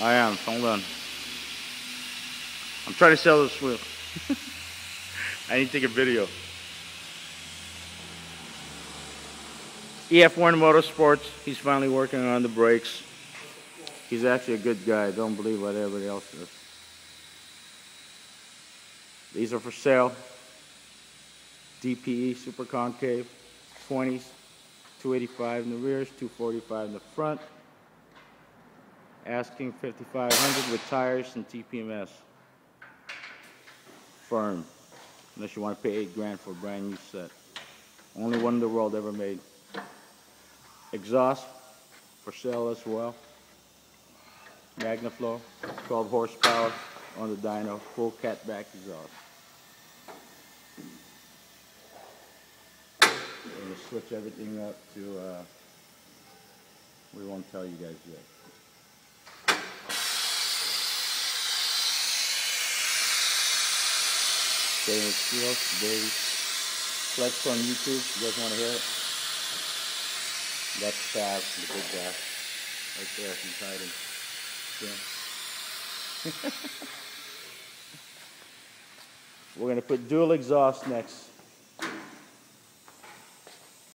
I am. Hold on. I'm trying to sell this wheel. I need to take a video. EF1 Motorsports. He's finally working on the brakes. He's actually a good guy. Don't believe what everybody else does. These are for sale. DPE Super Concave. 20s. 285 in the rears. 245 in the front. Asking 5,500 with tires and TPMS. Firm. Unless you want to pay 8 grand for a brand new set. Only one in the world ever made. Exhaust for sale as well. Magnaflow, 12 horsepower on the dyno, full catback exhaust. We're going to switch everything up to, we won't tell you guys yet. Stainless steel, today, flex on YouTube, you guys want to hear it? That's Fab, the big guy, right there, he's hiding. Yeah. We're going to put dual exhaust next.